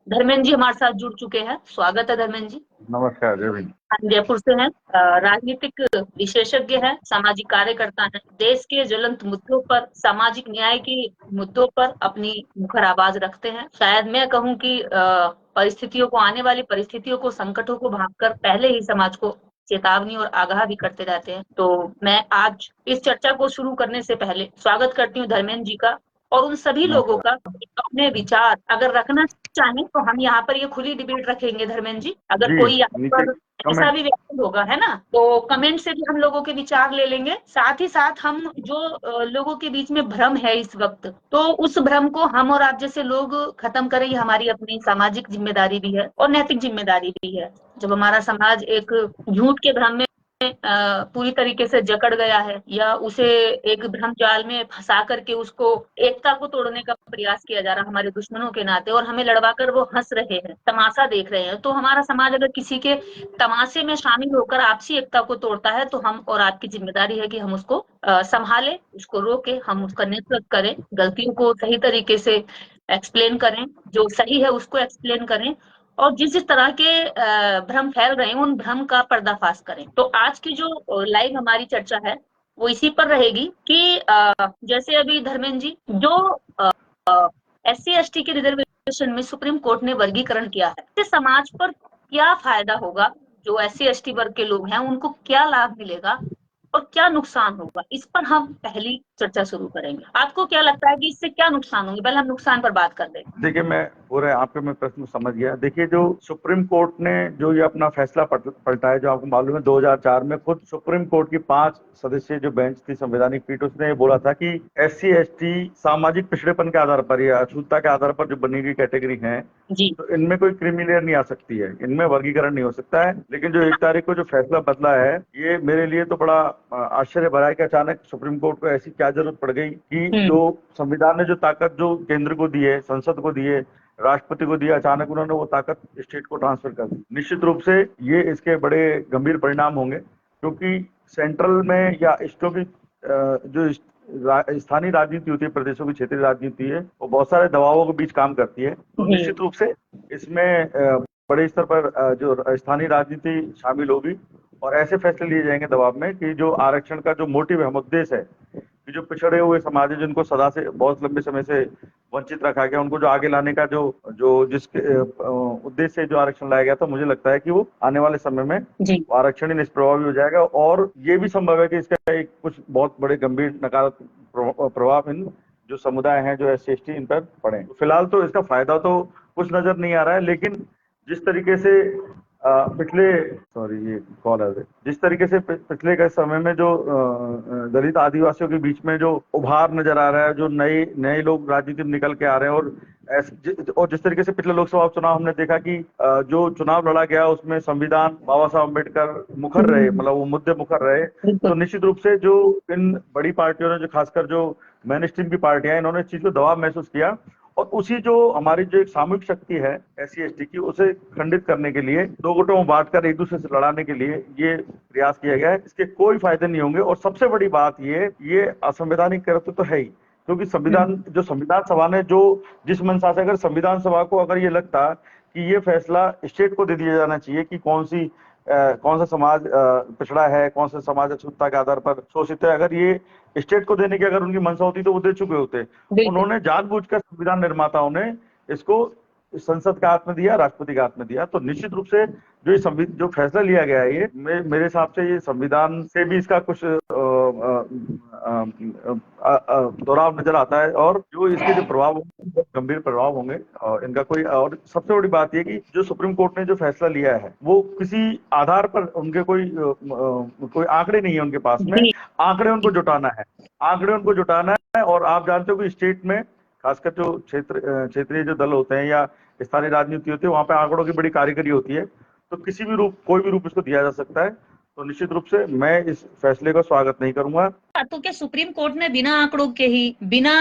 धर्मेंद्र जी हमारे साथ जुड़ चुके हैं। स्वागत है धर्मेंद्र जी। नमस्कार जय भीम। हम जयपुर से हैं। राजनीतिक विशेषज्ञ हैं, सामाजिक कार्यकर्ता हैं। देश के ज्वलंत मुद्दों पर, सामाजिक न्याय के मुद्दों पर अपनी मुखर आवाज रखते हैं। शायद मैं कहूं कि परिस्थितियों को, आने वाली परिस्थितियों को, संकटों को भांपकर पहले ही समाज को चेतावनी और आगाह भी करते रहते हैं। तो मैं आज इस चर्चा को शुरू करने से पहले स्वागत करती हूँ धर्मेंद्र जी का और उन सभी लोगों का अपने विचार अगर रखना चाहें तो हम यहाँ पर ये खुली डिबेट रखेंगे धर्मेंद्र जी। अगर जी, कोई यहाँ नीचे पर ऐसा कमेंट। भी व्यक्ति होगा, है ना, तो कमेंट से भी हम लोगों के विचार ले लेंगे। साथ ही साथ हम जो लोगों के बीच में भ्रम है इस वक्त, तो उस भ्रम को हम और आप जैसे लोग खत्म करें, ये हमारी अपनी सामाजिक जिम्मेदारी भी है और नैतिक जिम्मेदारी भी है। जब हमारा समाज एक झूठ के भ्रम में पूरी तरीके से जकड़ गया है या उसे एक भ्रम जाल में फंसा करके उसको एकता को तोड़ने का प्रयास किया जा रहा है हमारे दुश्मनों के नाते, और हमें लड़वाकर वो हंस रहे हैं, तमाशा देख रहे हैं, तो हमारा समाज अगर किसी के तमाशे में शामिल होकर आपसी एकता को तोड़ता है तो हम और आपकी जिम्मेदारी है कि हम उसको संभाले, उसको रोके, हम उसका नेतृत्व करें, गलतियों को सही तरीके से एक्सप्लेन करें, जो सही है उसको एक्सप्लेन करें, और जिस जिस तरह के भ्रम फैल रहे हैं उन भ्रम का पर्दाफाश करें। तो आज की जो लाइव हमारी चर्चा है वो इसी पर रहेगी कि जैसे अभी धर्मेंद्र जी, जो SC/ST के रिजर्वेशन में सुप्रीम कोर्ट ने वर्गीकरण किया है, इससे समाज पर क्या फायदा होगा, जो SC/ST वर्ग के लोग हैं उनको क्या लाभ मिलेगा और क्या नुकसान होगा, इस पर हम पहली चर्चा शुरू करेंगे। आपको क्या लगता है कि इससे क्या नुकसान होंगे? पहले हम नुकसान पर बात कर लें। देखिए, मैं पूरे आपके मैं प्रश्न समझ गया। देखिए, जो सुप्रीम कोर्ट ने जो ये अपना फैसला पलटा है, जो आपको मालूम है 2004 में खुद सुप्रीम कोर्ट की 5 सदस्यीय जो बेंच थी, संवैधानिक पीठ, उसने ये बोला था कि SC/ST सामाजिक पिछड़ेपन के आधार पर या अछूतता के आधार पर जो बनी गई कैटेगरी है, तो इनमें कोई क्रीमी लेयर नहीं आ सकती है, इनमें वर्गीकरण नहीं हो सकता है। लेकिन जो 1 तारीख को जो फैसला बदला है, ये मेरे लिए तो बड़ा आश्चर्य भरा है कि अचानक सुप्रीम कोर्ट को ऐसी क्या जरूरत पड़ गई कि जो संविधान ने जो ताकत जो केंद्र को दी है, संसद को दी है, राष्ट्रपति को दिया, अचानक उन्होंने वो ताकत स्टेट को ट्रांसफर कर दी। निश्चित रूप से ये इसके बड़े गंभीर परिणाम होंगे, क्योंकि सेंट्रल में या स्टेटों की जो स्थानीय राजनीति होती है, प्रदेशों की क्षेत्रीय राजनीति है, वो बहुत सारे दबावों के बीच काम करती है। तो निश्चित रूप से इसमें बड़े स्तर पर जो स्थानीय राजनीति शामिल होगी और ऐसे फैसले लिए जाएंगे दबाव में कि जो आरक्षण का जो मोटिव है, उद्देश्य है कि जो पिछड़े हुए समाज है, जिनको सदा से बहुत लंबे समय से वंचित रखा गया, उनको जो आगे लाने का जो जिसके उद्देश्य से जो आरक्षण लाया गया था, मुझे लगता है कि वो आने वाले समय में आरक्षण ही निष्प्रभावी हो जाएगा। और ये भी संभव है कि इसका एक कुछ बहुत बड़े गंभीर नकारात्मक प्रभाव इन जो समुदाय हैं, जो SC/ST, इन पर पड़े। फिलहाल तो इसका फायदा तो कुछ नजर नहीं आ रहा है, लेकिन जिस तरीके से जिस तरीके से पिछले के समय में जो दलित आदिवासियों के बीच में जो उभार नजर आ रहा है, जो नए लोग राजनीति में निकल के आ रहे हैं, और जिस तरीके से पिछले लोकसभा चुनाव हमने देखा कि जो चुनाव लड़ा गया उसमें संविधान, बाबा साहब अम्बेडकर मुखर रहे, मतलब वो मुद्दे मुखर रहे, तो निश्चित रूप से जो इन बड़ी पार्टियों ने, जो खासकर जो मेन स्ट्रीम की पार्टियां, इन्होंने इस चीज को दबाव महसूस किया और उसी जो हमारी जो एक सामूहिक शक्ति है SC/ST की, उसे खंडित करने के लिए, 2 गुटों में बांटकर एक दूसरे से लड़ाने के लिए ये प्रयास किया गया है। इसके कोई फायदे नहीं होंगे। और सबसे बड़ी बात ये असंवैधानिक कृत्य तो है ही, क्योंकि संविधान सभा ने जो जिस मंशा से, अगर संविधान सभा को अगर ये लगता कि ये फैसला स्टेट को दे दिया जाना चाहिए कि कौन सा समाज पिछड़ा है, कौन सा समाज अछूतता के आधार पर शोषित है, अगर ये स्टेट को देने की अगर उनकी मंशा होती तो वो दे चुके होते। उन्होंने जानबूझकर संविधान निर्माताओं ने इसको संसद के हाथ में दिया, राष्ट्रपति के हाथ में दिया। तो निश्चित रूप से जो फैसला लिया गया है, ये मेरे हिसाब से ये संविधान से भी इसका कुछ दोहराव नजर आता है, और जो इसके जो प्रभाव होंगे बहुत गंभीर प्रभाव होंगे। और इनका और सबसे बड़ी बात ये कि जो सुप्रीम कोर्ट ने जो फैसला लिया है, वो किसी आधार पर, उनके कोई आंकड़े नहीं है उनके पास में, आंकड़े उनको जुटाना है। और आप जानते हो कि स्टेट में खासकर जो क्षेत्रीय जो दल होते हैं या स्थानीय राजनीति होती है, वहां पे आंकड़ों की बड़ी कारीगरी होती है। तो कोई भी रूप इसको दिया जा सकता है। तो निश्चित रूप से मैं इस फैसले का स्वागत नहीं करूंगा। तो क्या सुप्रीम कोर्ट ने बिना आंकड़ों के ही, बिना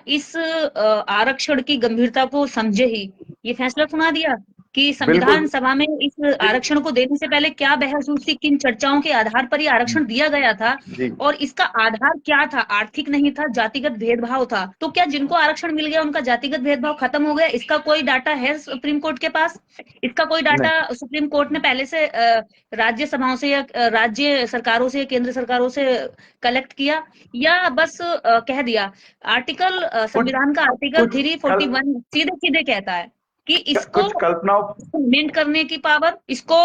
इस आरक्षण की गंभीरता को समझे ही ये फैसला सुना दिया? कि बिल्कुल। संविधान सभा में इस आरक्षण को देने से पहले क्या बहस हुई थी, किन चर्चाओं के आधार पर ये आरक्षण दिया गया था, जी। और इसका आधार क्या था? आर्थिक नहीं था, जातिगत भेदभाव था। तो क्या जिनको आरक्षण मिल गया उनका जातिगत भेदभाव खत्म हो गया? इसका कोई डाटा है सुप्रीम कोर्ट के पास? इसका कोई डाटा नहीं, सुप्रीम कोर्ट ने पहले से राज्य सभाओं से या राज्य सरकारों से, केंद्र सरकारों से कलेक्ट किया, या बस कह दिया? आर्टिकल कुछ संविधान का आर्टिकल कुछ कल 341 सीधे सीधे कहता है कि इसको कुछ कल्पनाओं। अमेंड करने की पावर, इसको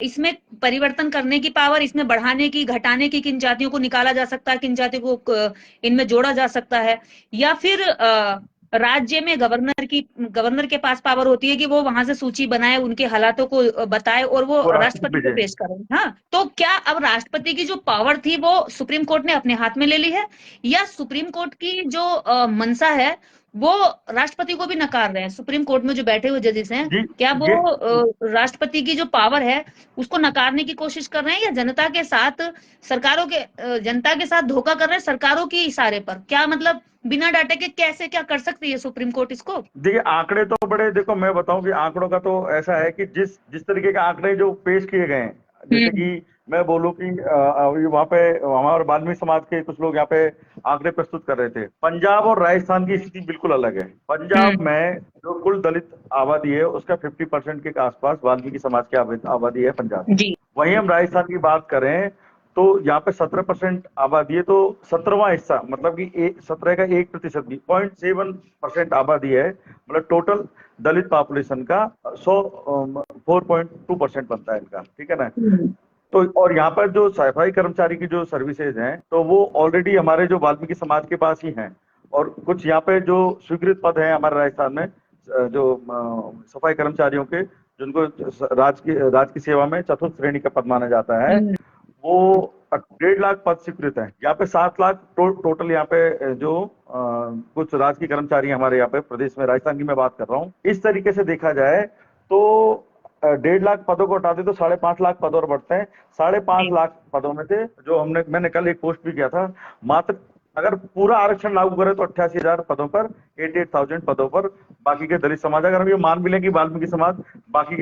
इसमें परिवर्तन करने की पावर, इसमें बढ़ाने की, घटाने की, किन जातियों को निकाला जा सकता है, किन जातियों को इनमें जोड़ा जा सकता है, या फिर राज्य में गवर्नर के पास पावर होती है कि वो वहां से सूची बनाए, उनके हालातों को बताए और वो वो राष्ट्रपति राष्ट्रपति को भेजे। पेश करे। हाँ, तो क्या अब राष्ट्रपति की जो पावर थी वो सुप्रीम कोर्ट ने अपने हाथ में ले ली है, या सुप्रीम कोर्ट की जो मंशा है वो राष्ट्रपति को भी नकार रहे हैं? सुप्रीम कोर्ट में जो बैठे हुए जजेस हैं, जी। क्या वो ये राष्ट्रपति की जो पावर है उसको नकारने की कोशिश कर रहे हैं, या जनता के साथ, जनता के साथ धोखा कर रहे हैं सरकारों के इशारे पर? क्या मतलब बिना डाटे के कैसे क्या कर सकती है सुप्रीम कोर्ट इसको? देखिए, आंकड़े तो बड़े, देखो मैं बताऊं कि आंकड़ों का तो ऐसा है कि जिस जिस तरीके के आंकड़े जो पेश किए गए हैं, जैसे हम्म। कि मैं बोलूं कि वहां पे हमारे वाल्मीकि समाज के कुछ लोग यहाँ पे आंकड़े प्रस्तुत कर रहे थे। पंजाब और राजस्थान की स्थिति बिल्कुल अलग है। पंजाब हम्म। में जो कुल दलित आबादी है उसका 50% के आसपास वाल्मीकि समाज की आबादी है पंजाब में। जी। वहीं हम राजस्थान की बात करें तो यहाँ पे 17% आबादी है, तो 17वां हिस्सा, मतलब कि 17 का 1% भी, 0.7% आबादी है, मतलब टोटल दलित पॉपुलेशन का 4.2% बनता है इनका, ठीक है ना। हम्म। तो और यहाँ पर जो सफाई कर्मचारी की जो सर्विसेज हैं तो वो ऑलरेडी हमारे जो वाल्मीकि समाज के पास ही हैं, और कुछ यहाँ पे जो स्वीकृत पद हैं हमारे राजस्थान में, जो सफाई कर्मचारियों के, जिनको राज की सेवा में चतुर्थ श्रेणी का पद माना जाता है, हम्म। वो 1.5 लाख पद स्वीकृत है। यहाँ पे 7 लाख टोटल यहाँ पे जो कुछ राजकीय कर्मचारी हमारे यहाँ पे प्रदेश में, राजस्थान की मैं बात कर रहा हूँ। इस तरीके से देखा जाए तो 1.5 लाख पदों को हटा दे तो 5.5 लाख पद और बढ़ते हैं। 5.5 लाख पदों में से जो मैंने कल एक पोस्ट भी किया था, मात्र अगर पूरा आरक्षण लागू करें तो 88,000 पदों पर, 88,000 पदों पर बाकी के दलित समाज, अगर हम ये मान भी लें कि वाल्मीकि समाज बाकी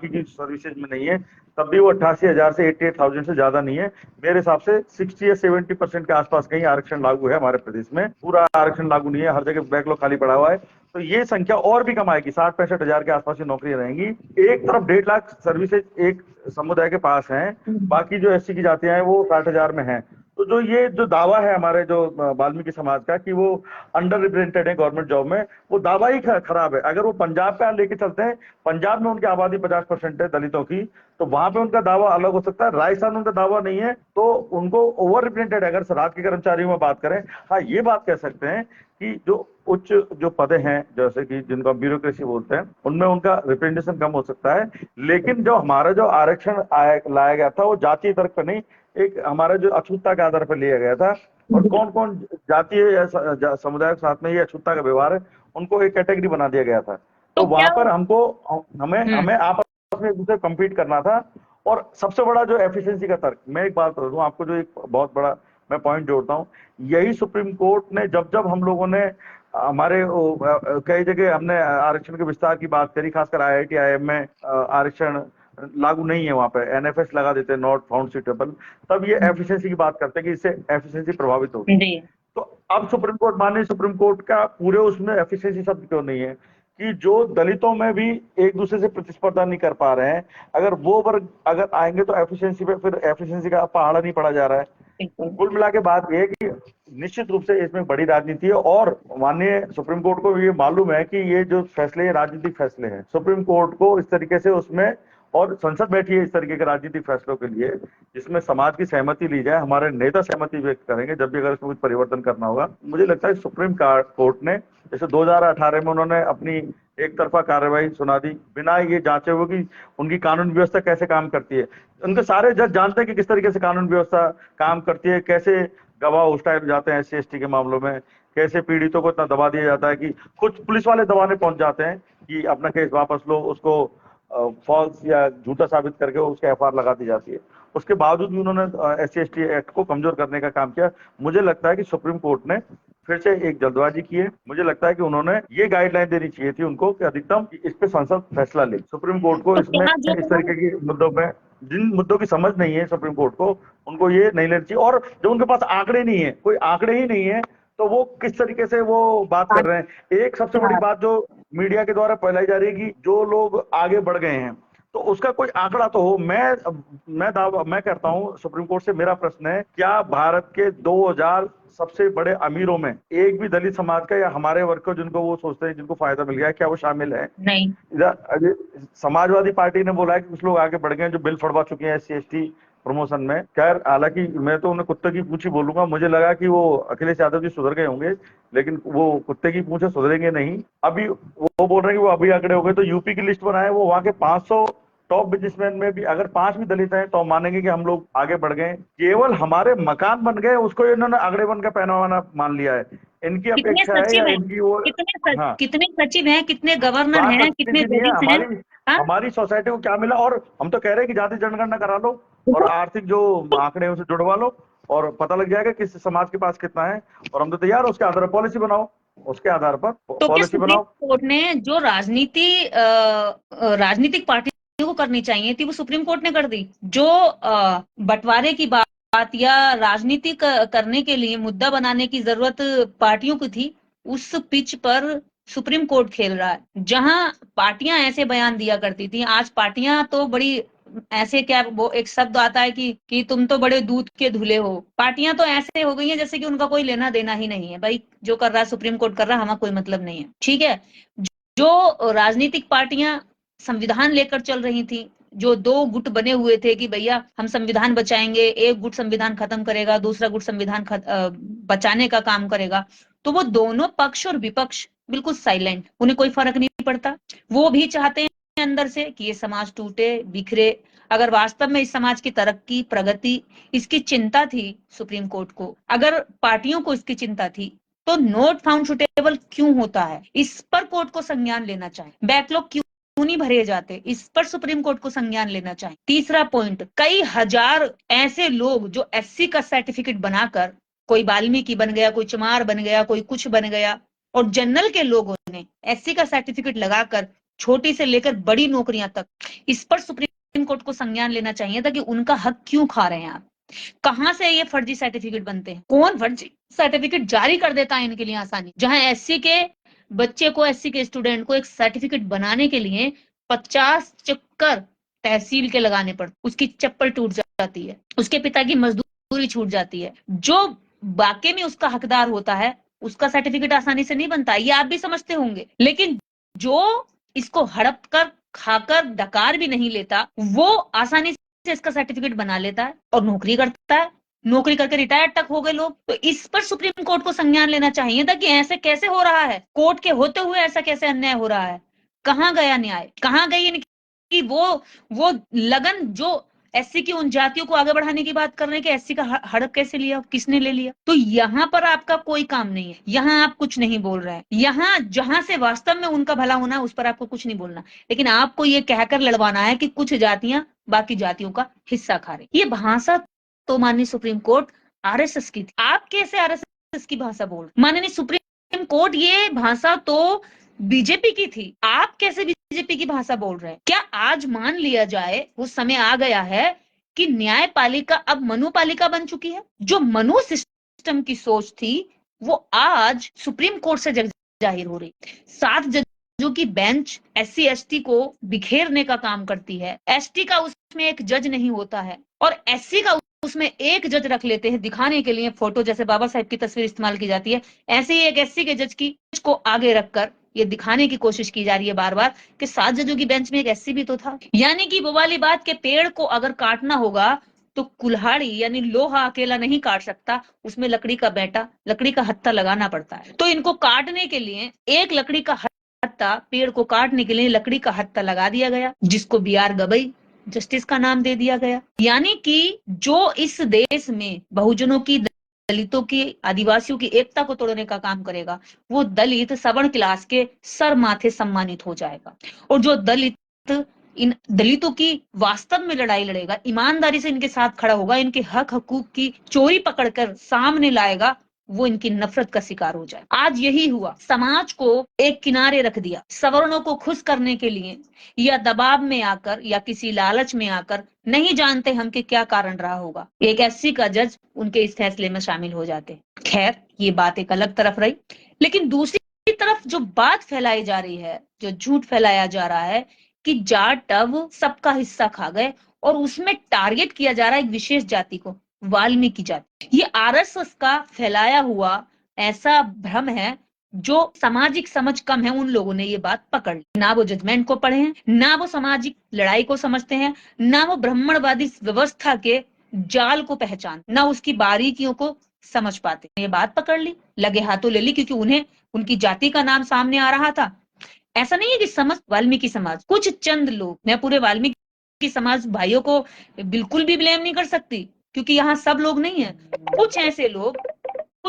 की सर्विसेज में नहीं है, तब भी वो 88,000 से 88,000 से ज्यादा नहीं है। मेरे हिसाब से 60 या 70% के आसपास कहीं आरक्षण लागू है हमारे प्रदेश में। पूरा आरक्षण लागू नहीं है, हर जगह बैकलॉग खाली पड़ा हुआ है। तो ये संख्या और भी कम आएगी, 60-65 हजार के आसपास की नौकरियां रहेंगी। एक तरफ 1.5 लाख सर्विसेज एक समुदाय के पास हैं, बाकी जो एससी की जातियां हैं वो 60,000 में हैं। तो जो दावा है हमारे जो वाल्मीकि समाज का कि वो अंडर रिप्रेजेंटेड है गवर्नमेंट जॉब में, वो दावा ही खराब है। अगर वो पंजाब का लेके चलते हैं, पंजाब में उनकी आबादी 50% है दलितों की, तो वहां पे उनका दावा अलग हो सकता है। राजस्थान में उनका दावा नहीं है तो उनको ओवर रिप्रेजेंटेड है। अगर राज के कर्मचारियों में बात करें, हाँ ये बात कह सकते हैं कि जो उच्च जो पद हैं, जैसे कि जिनको हम ब्यूरोक्रेसी बोलते हैं, उनमें उनका रिप्रेजेंटेशन कम हो सकता है। लेकिन जो हमारा जो आरक्षण लाया गया था वो जातीय तर्क पर नहीं, एक हमारा जो अछूतता के आधार पर लिया गया था। और कौन कौन जातीय या समुदाय के साथ में ये अछूतता का व्यवहार है, उनको एक कैटेगरी बना दिया गया था। तो तो वहां क्या? पर हमको हमें हम्म। हमें आपस में एक दूसरे कम्पीट करना था। और सबसे बड़ा जो एफिशिएंसी का तर्क, मैं एक बात बता दूं आपको, जो एक बहुत बड़ा मैं पॉइंट जोड़ता हूँ, यही सुप्रीम कोर्ट ने जब जब हम लोगों ने हमारे कई जगह हमने आरक्षण के विस्तार की बात करी, खासकर IIT IIM में आरक्षण लागू नहीं है, वहां पे NFS लगा देते हैं, नॉट फाउंड सुटेबल, तब ये एफिशिएंसी की बात करते हैं कि इससे एफिशिएंसी प्रभावित होगी। जी। तो अब माननीय सुप्रीम कोर्ट का पूरे उसमें एफिशिएंसी शब्द क्यों नहीं है कि जो दलितों में भी एक दूसरे से प्रतिस्पर्धा नहीं कर पा रहे हैं, अगर वो वर्ग अगर आएंगे तो एफिशिएंसी पे फिर एफिशिएंसी का पहाड़ नहीं पड़ा जा रहा है। बिल्कुल। कुल मिला के बात यह है कि निश्चित रूप से इसमें बड़ी राजनीति है, और माननीय सुप्रीम कोर्ट को ये मालूम है कि ये जो फैसले हैं राजनीतिक फैसले हैं। सुप्रीम कोर्ट को इस तरीके से उसमें, और संसद बैठी है इस तरीके के राजनीतिक फैसलों के लिए, जिसमें समाज की सहमति ली जाए, हमारे नेता सहमति व्यक्त करेंगे जब भी अगर इसमें कुछ परिवर्तन करना होगा। मुझे लगता है सुप्रीम कोर्ट ने, जैसे 2018 में उन्होंने अपनी एक तरफा कार्रवाई सुना दी बिना ये जांचे हुए कि उनकी कानून व्यवस्था कैसे काम करती है। उनके सारे जज जानते हैं कि किस तरीके से कानून व्यवस्था काम करती है, कैसे गवाह हॉस्टाइल हो जाते हैं SC ST के मामलों में, कैसे पीड़ितों को इतना दबा दिया जाता है कि कुछ पुलिस वाले दबाने पहुंच जाते हैं कि अपना केस वापस लो, उसको फॉल्स या झूठा साबित करके उसके FIR लगा दी जाती है। उसके बावजूद भी उन्होंने SC ST एक्ट को कमजोर करने का काम किया। मुझे लगता है कि सुप्रीम कोर्ट ने फिर से एक जल्दबाजी की है। मुझे लगता है कि उन्होंने ये गाइडलाइन देनी चाहिए थी उनको कि अधिकतम इस पे संसद फैसला ले। सुप्रीम कोर्ट को तो इसमें क्या जो इस तरीके के मुद्दों में, जिन मुद्दों की समझ नहीं है सुप्रीम कोर्ट को, उनको ये नहीं लेनी चाहिए। और जब उनके पास आंकड़े नहीं है, कोई आंकड़े ही नहीं है, तो वो किस तरीके से वो बात कर रहे हैं। एक सबसे बड़ी बात जो मीडिया के द्वारा फैलाई जा रही है कि जो लोग आगे बढ़ गए हैं, तो उसका कोई आंकड़ा तो हो। मैं करता हूं सुप्रीम कोर्ट से, मेरा प्रश्न है, क्या भारत के 2000 सबसे बड़े अमीरों में एक भी दलित समाज का या हमारे वर्ग को, जिनको वो सोचते हैं जिनको फायदा मिल गया है, क्या वो शामिल है? नहीं? इधर समाजवादी पार्टी ने बोला है कि कुछ लोग आगे बढ़ गए हैं जो बिल फड़वा चुके हैं SC ST प्रमोशन में। खैर, हालांकि मैं तो उन्हें कुत्ते की पूंछ ही बोलूंगा, मुझे लगा कि वो अखिलेश यादव जी सुधर गए होंगे, लेकिन वो कुत्ते की पूंछ सुधरेंगे नहीं। अभी वो बोल रहे हैं कि वो अभी आंकड़े हो गए, तो यूपी की लिस्ट बनाए, वो वहां के 500 टॉप बिजनेसमैन में भी अगर 5 भी दलित हैं तो हम मानेंगे कि हम लोग आगे बढ़ गए। केवल हमारे मकान बन गए, उसको इन्होंने आंकड़े बन का पहनावाना मान लिया है। इनकी कितने अपेक्षा है या सचिव हैं, इनकी वो, हाँ, कितने सचिव हैं, कितने गवर्नर बात हैं, सचिव कितने की नहीं है। दलित हैं? हमारी हाँ, हमारी सोसाइटी को क्या मिला? और हम तो कह रहे हैं कि जाति जनगणना करा लो और आर्थिक जो आंकड़े हैं उसे जुड़वा लो, और पता लग जाएगा किस समाज के पास कितना है, और हम तो तैयार हैं। उसके आधार पर पॉलिसी बनाओ, उसके आधार पर तो क्या पॉलिसी सुप्रीम बनाओ। कोर्ट ने जो राजनीतिक पार्टियों को करनी चाहिए थी वो सुप्रीम कोर्ट ने कर दी? जो बंटवारे की बात या राजनीति करने के लिए मुद्दा बनाने की जरूरत पार्टियों की थी, उस पिच पर सुप्रीम कोर्ट खेल रहा है। जहां पार्टियां ऐसे बयान दिया करती थी, आज पार्टियां तो बड़ी ऐसे, क्या वो एक शब्द आता है कि तुम तो बड़े दूध के धुले हो। पार्टियां तो ऐसे हो गई हैं जैसे कि उनका कोई लेना देना ही नहीं है। भाई, जो कर रहा है सुप्रीम कोर्ट कर रहा है, हमारा कोई मतलब नहीं है। ठीक है, जो राजनीतिक पार्टियां संविधान लेकर चल रही थी, जो दो गुट बने हुए थे कि भैया हम संविधान बचाएंगे, एक गुट संविधान खत्म करेगा, दूसरा गुट संविधान बचाने का काम करेगा, तो वो दोनों पक्ष और विपक्ष बिल्कुल साइलेंट, उन्हें कोई फर्क नहीं पड़ता। वो भी चाहते हैं अंदर से कि ये समाज टूटे बिखरे। अगर वास्तव में इस समाज की तरक्की प्रगति इसकी चिंता थी सुप्रीम कोर्ट को, अगर पार्टियों को इसकी चिंता थी, तो नोट फाउंड सुटेबल क्यों होता है, इस पर कोर्ट को संज्ञान लेना चाहिए। बैकलॉग क्यों नहीं भरे जाते, इस पर सुप्रीम कोर्ट को संज्ञान लेना चाहिए। तीसरा पॉइंट, कई हजार ऐसे लोग जो SC का सर्टिफिकेट बनाकर, कोई वाल्मीकि बन गया, कोई चमार बन गया, कोई कुछ बन गया, और जनरल के लोगों ने SC का सर्टिफिकेट लगाकर छोटी से लेकर बड़ी नौकरियां तक, इस पर सुप्रीम कोर्ट को संज्ञान लेना चाहिए था कि उनका हक क्यों खा रहे हैं आप। कहां से ये फर्जी सर्टिफिकेट बनते हैं, कौन फर्जी सर्टिफिकेट जारी कर देता है इनके लिए आसानी। जहां SC के बच्चे को, SC के स्टूडेंट को एक सर्टिफिकेट बनाने के लिए 50 चक्कर तहसील के लगाने पड़ते, उसकी चप्पल टूट जाती है, उसके पिता की मजदूरी छूट जाती है। जो वाकई में उसका हकदार होता है उसका सर्टिफिकेट आसानी से नहीं बनता, ये आप भी समझते होंगे। लेकिन जो इसको हड़प कर खाकर डकार भी नहीं लेता, वो आसानी से इसका सर्टिफिकेट बना लेता है और नौकरी करता है। नौकरी करके रिटायर्ड तक हो गए लोग। तो इस पर सुप्रीम कोर्ट को संज्ञान लेना चाहिए था कि ऐसे कैसे हो रहा है, कोर्ट के होते हुए ऐसा कैसे अन्याय हो रहा है। कहां गया न्याय, कहां गई इनकी वो लगन जो SC की उन जातियों को आगे बढ़ाने की बात कर रहे हैं कि SC का हड़प कैसे लिया, किसने ले लिया। तो यहाँ पर आपका कोई काम नहीं है, यहाँ आप कुछ नहीं बोल रहे हैं। यहाँ जहां से वास्तव में उनका भला होना है उस पर आपको कुछ नहीं बोलना, लेकिन आपको ये कहकर लड़वाना है कि कुछ जातियां बाकी जातियों का हिस्सा खा रही। ये भाषा तो माननीय सुप्रीम कोर्ट RSS की थी, आप कैसे RSS की भाषा बोल? माननीय सुप्रीम कोर्ट, ये भाषा तो बीजेपी की थी, आप कैसे बीजेपी की भाषा बोल रहे हैं? क्या आज मान लिया जाए वो समय आ गया है कि न्यायपालिका अब मनुपालिका बन चुकी है? जो मनु सिस्टम की सोच थी वो आज सुप्रीम कोर्ट से जाहिर हो रही। 7 जजों की बेंच SC ST को बिखेरने का काम करती है। ST का उसमें एक जज नहीं होता है, और SC का उसमें एक जज रख लेते हैं दिखाने के लिए, फोटो जैसे बाबा साहेब की तस्वीर इस्तेमाल की जाती है, ऐसे ही एक SC के जज की को आगे रखकर ये दिखाने की कोशिश की जा रही है बार बार कि 7 जजों की बेंच में एक SC भी तो था। यानी कि वो वाली बात के पेड़ को अगर काटना होगा तो कुल्हाड़ी यानी लोहा अकेला नहीं काट सकता, उसमें लकड़ी का बेटा, लकड़ी का हत्था लगाना पड़ता है। तो इनको काटने के लिए एक लकड़ी का हत्था, पेड़ को काटने के लिए लकड़ी का हत्था लगा दिया गया, जिसको BR गवई जस्टिस का नाम दे दिया गया। यानी कि जो इस देश में बहुजनों की, दलितों की, आदिवासियों की एकता को तोड़ने का काम करेगा, वो दलित सवर्ण क्लास के सर माथे सम्मानित हो जाएगा। और जो दलित इन दलितों की वास्तव में लड़ाई लड़ेगा, ईमानदारी से इनके साथ खड़ा होगा, इनके हक हकूक की चोरी पकड़कर सामने लाएगा, वो इनकी नफरत का शिकार हो जाए। आज यही हुआ, समाज को एक किनारे रख दिया, सवर्णों को खुश करने के लिए या दबाव में आकर या किसी लालच में आकर, नहीं जानते हम कि क्या कारण रहा होगा, एक एससी का जज उनके इस फैसले में शामिल हो जाते। खैर, ये बात एक अलग तरफ रही, लेकिन दूसरी तरफ जो बात फैलाई जा रही है, जो झूठ फैलाया जा रहा है कि जाट अब सबका हिस्सा खा गए, और उसमें टारगेट किया जा रहा है एक विशेष जाति को, वाल्मीकि जाति। ये आरएसएस का फैलाया हुआ ऐसा भ्रम है, जो सामाजिक समझ कम है उन लोगों ने ये बात पकड़ ली। ना वो जजमेंट को पढ़े हैं, ना वो सामाजिक लड़ाई को समझते हैं, ना वो ब्राह्मणवादी व्यवस्था के जाल को पहचान, ना उसकी बारीकियों को समझ पाते। ये बात पकड़ ली, लगे हाथों ले ली, क्योंकि उन्हें उनकी जाति का नाम सामने आ रहा था। ऐसा नहीं है कि समझ वाल्मीकि समाज, कुछ चंद लोग, मैं पूरे वाल्मीकि समाज भाइयों को बिल्कुल भी ब्लेम नहीं कर सकती, क्योंकि यहाँ सब लोग नहीं है। कुछ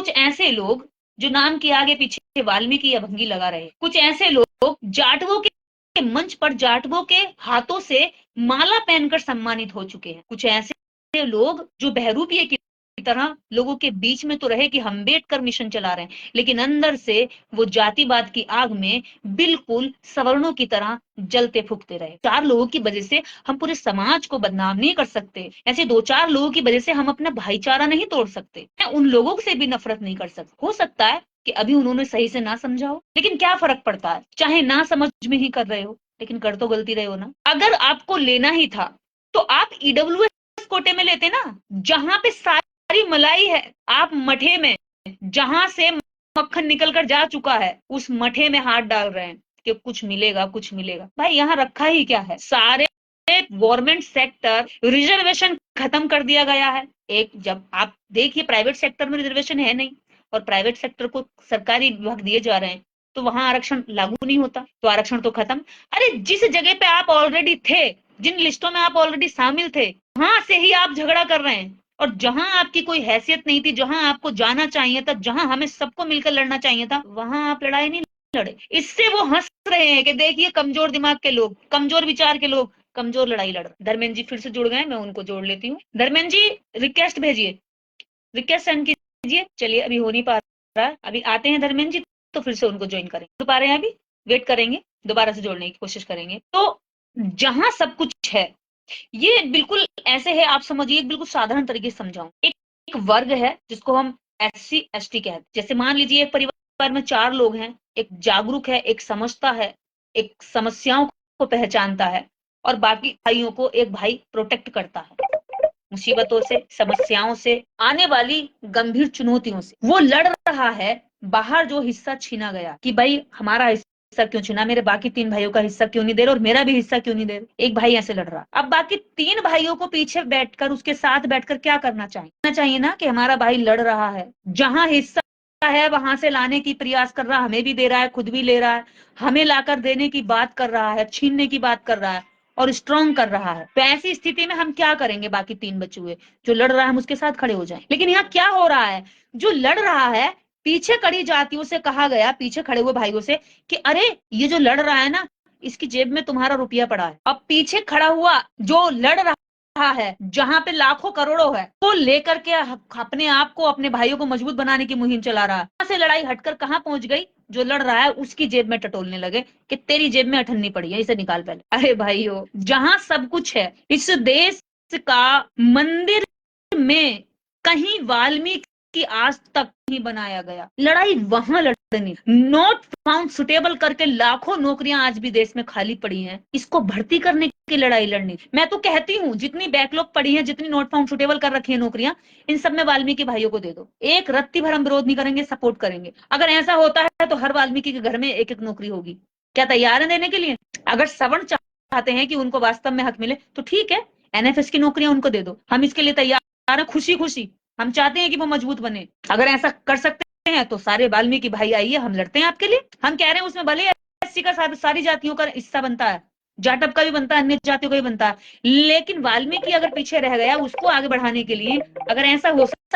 ऐसे लोग जो नाम के आगे पीछे वाल्मीकि या भंगी लगा रहे, कुछ ऐसे लोग जाटवों के मंच पर जाटवों के हाथों से माला पहनकर सम्मानित हो चुके हैं, कुछ ऐसे लोग जो बहरूपिये की तरह लोगों के बीच में तो रहे कि हम अम्बेडकर मिशन चला रहे हैं, लेकिन अंदर से वो जातिवाद की आग में बिल्कुल सवर्णों की तरह जलते फूकते रहे। 4 लोगों की वजह से हम पूरे समाज को बदनाम नहीं कर सकते, ऐसे 2-4 लोगों की वजह से हम अपना भाईचारा नहीं तोड़ सकते, उन लोगों से भी नफरत नहीं कर सकते। हो सकता है कि अभी उन्होंने सही से ना समझा हो, लेकिन क्या फर्क पड़ता है, चाहे ना समझ में ही कर रहे हो, लेकिन कर तो गलती रहे हो ना। अगर आपको लेना ही था तो आप ईडब्ल्यूएस कोटे में लेते ना, जहां पे सारी मलाई है। आप मठे में, जहां से मक्खन निकल कर जा चुका है, उस मठे में हाथ डाल रहे हैं कि कुछ मिलेगा कुछ मिलेगा। भाई यहाँ रखा ही क्या है, सारे गवर्नमेंट सेक्टर रिजर्वेशन खत्म कर दिया गया है। एक जब आप देखिए प्राइवेट सेक्टर में रिजर्वेशन है नहीं, और प्राइवेट सेक्टर को सरकारी विभाग दिए जा रहे हैं, तो वहां आरक्षण लागू नहीं होता, तो आरक्षण तो खत्म। अरे जिस जगह पे आप ऑलरेडी थे, जिन लिस्टों में आप ऑलरेडी शामिल थे, वहां से ही आप झगड़ा कर रहे हैं, और जहां आपकी कोई हैसियत नहीं थी, जहां आपको जाना चाहिए था, जहां हमें सबको मिलकर लड़ना चाहिए था, वहां आप लड़ाई नहीं लड़े। इससे वो हंस रहे हैं कि देखिए कमजोर दिमाग के लोग, कमजोर विचार के लोग कमजोर लड़ाई लड़ रहे। धर्मेंद्र जी फिर से जुड़ गए, मैं उनको जोड़ लेती हूँ। धर्मेंद्र जी रिक्वेस्ट भेजिए, रिक्वेस्ट सेंड कीजिए। चलिए अभी हो नहीं पा रहा है, अभी आते हैं धर्मेंद्र जी, तो फिर से उनको ज्वाइन करेंगे। जुड़ पा रहे हैं, अभी वेट करेंगे, दोबारा से जोड़ने की कोशिश करेंगे। तो जहां सब कुछ है, ये बिल्कुल ऐसे है, आप समझिए, बिल्कुल साधारण तरीके से समझाऊं। एक वर्ग है जिसको हम SC ST कहते हैं। जैसे मान लीजिए एक परिवार में 4 लोग हैं, एक जागरूक है, एक समझता है, एक समस्याओं को पहचानता है, और बाकी भाइयों को एक भाई प्रोटेक्ट करता है मुसीबतों से, समस्याओं से, आने वाली गंभीर चुनौतियों से। वो लड़ रहा है बाहर जो हिस्सा छीना गया, कि भाई हमारा हिस्सा क्यों छीना, मेरे बाकी 3 भाइयों का हिस्सा क्यों नहीं दे रहे, और मेरा भी हिस्सा क्यों नहीं दे रहे। एक भाई ऐसे लड़ रहा। अब बाकी 3 भाइयों को पीछे बैठकर, उसके साथ बैठकर क्या करना चाहिए ना, कि हमारा भाई लड़ रहा है, जहां हिस्सा है वहां से लाने की प्रयास कर रहा है, हमें भी दे रहा है, खुद भी ले रहा है, हमें लाकर देने की बात कर रहा है, छीनने की बात कर रहा है, और स्ट्रॉन्ग कर रहा है। तो ऐसी स्थिति में हम क्या करेंगे, बाकी 3 बचे हुए जो लड़ रहा है, हम उसके साथ खड़े हो जाएं। लेकिन यहाँ क्या हो रहा है, जो लड़ रहा है, पीछे खड़ी जातियों से कहा गया, पीछे खड़े हुए भाइयों से, कि अरे ये जो लड़ रहा है ना, इसकी जेब में तुम्हारा रुपया पड़ा है। अब पीछे खड़ा हुआ जो लड़ रहा है, जहां पे लाखों करोड़ों है, वो लेकर के अपने आप को, अपने भाइयों को मजबूत बनाने की मुहिम चला रहा है। वहां से लड़ाई हटकर कहां पहुंच गई, जो लड़ रहा है उसकी जेब में टटोलने लगे कि तेरी जेब में अठन्नी पड़ी है, इसे निकाल पहले। अरे भाइयों, जहां सब कुछ है, इस देश का मंदिर में कहीं वाल्मीकि आज तक नहीं बनाया गया। लड़ाई वहां लड़नी, नॉट फाउंड सुटेबल करके लाखों नौकरियां आज भी देश में खाली पड़ी हैं, इसको भर्ती करने की लड़ाई लड़नी। मैं तो कहती हूँ जितनी बैकलॉग पड़ी है, जितनी नॉट फाउंड सुटेबल कर रखी है नौकरियां, इन सब में वाल्मीकि भाइयों को दे दो। एक रत्ती भर हम विरोध नहीं करेंगे, सपोर्ट करेंगे। अगर ऐसा होता है तो हर वाल्मीकि के घर में एक एक नौकरी होगी। क्या तैयार है देने के लिए? अगर सवर्ण चाहते हैं कि उनको वास्तव में हक मिले, तो ठीक है, NFS की नौकरियां उनको दे दो, हम इसके लिए तैयार है, खुशी खुशी। हम चाहते हैं कि वो मजबूत बने। अगर ऐसा कर सकते हैं तो सारे वाल्मीकि भाई आइए, हम लड़ते हैं आपके लिए। हम कह रहे हैं उसमें भले SC का सारी जातियों का हिस्सा बनता है, जाटव का भी बनता है, अन्य जातियों का भी बनता है, लेकिन वाल्मीकि अगर पीछे रह गया, उसको आगे बढ़ाने के लिए अगर ऐसा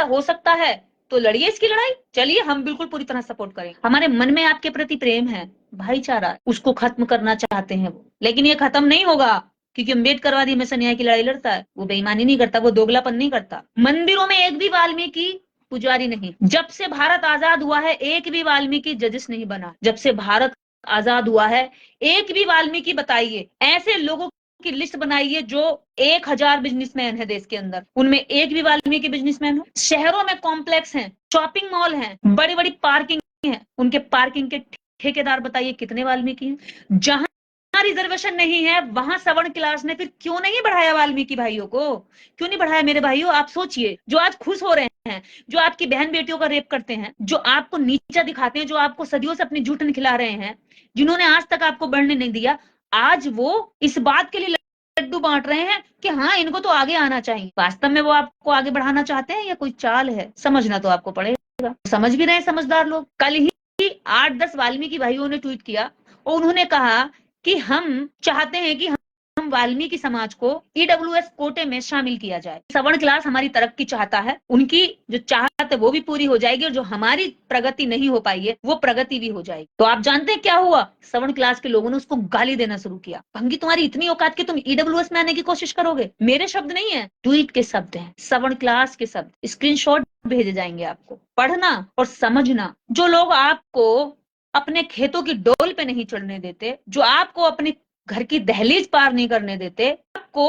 हो सकता है तो लड़िए इसकी लड़ाई। चलिए, हम बिल्कुल पूरी तरह सपोर्ट करें। हमारे मन में आपके प्रति प्रेम है, भाईचारा, उसको खत्म करना चाहते हैं वो, लेकिन ये खत्म नहीं होगा, क्योंकि अम्बेडकरवादी हमेशा न्याय की लड़ाई लड़ता है, वो बेईमानी नहीं करता, वो दोगलापन नहीं करता। मंदिरों में एक भी वाल्मीकि पुजारी नहीं। जब से भारत आजाद हुआ है एक भी वाल्मीकि जजिस नहीं बना। जब से भारत आजाद हुआ है एक भी वाल्मीकि बताइए, ऐसे लोगों की लिस्ट बनाइए जो 1000 बिजनेसमैन है देश के अंदर, उनमें एक भी वाल्मीकि बिजनेसमैन हो। शहरों में कॉम्प्लेक्स हैं, शॉपिंग मॉल हैं, बड़ी बड़ी पार्किंग है, उनके पार्किंग के ठेकेदार बताइए कितने वाल्मीकि हैं। जहां रिजर्वेशन नहीं है वहां सवर्ण क्लास ने फिर क्यों नहीं बढ़ाया वाल्मीकि भाइयों को? क्यों नहीं बढ़ाया मेरे भाइयों? आप सोचिए, जो आज खुश हो रहे हैं, जो आपकी बहन बेटियों का रेप करते हैं, जो आपको नीचा दिखाते हैं, जो आपको सदियों से अपनी जूठन खिला रहे हैं, जिन्होंने आज तक आपको बढ़ने नहीं दिया, आज वो इस बात के लिए लड्डू बांट रहे हैं कि हाँ इनको तो आगे आना चाहिए। वास्तव में वो आपको आगे बढ़ाना चाहते हैं या कोई चाल है? समझना तो आपको पड़ेगा। समझ भी रहे हैं समझदार लोग। कल ही 8-10 वाल्मीकि भाइयों ने ट्वीट किया और उन्होंने कहा कि हम चाहते हैं कि हम वाल्मीकि समाज को ईडब्ल्यूएस कोटे में शामिल किया जाए। सवर्ण क्लास हमारी तरक्की चाहता है, उनकी जो चाहत है वो भी पूरी हो जाएगी और जो हमारी प्रगति नहीं हो पाई है वो प्रगति भी हो जाएगी। तो आप जानते हैं क्या हुआ? सवर्ण क्लास के लोगों ने उसको गाली देना शुरू किया। भंगी, तुम्हारी इतनी औकात कि तुम ईडब्ल्यूएस में आने की कोशिश करोगे? मेरे शब्द नहीं है, ट्वीट के शब्द हैं, सवर्ण क्लास के शब्द। स्क्रीनशॉट भेजे जाएंगे आपको। पढ़ना और समझना। जो लोग आपको अपने खेतों की डोल पे नहीं चढ़ने देते, जो आपको अपने घर की दहलीज पार नहीं करने देते, आपको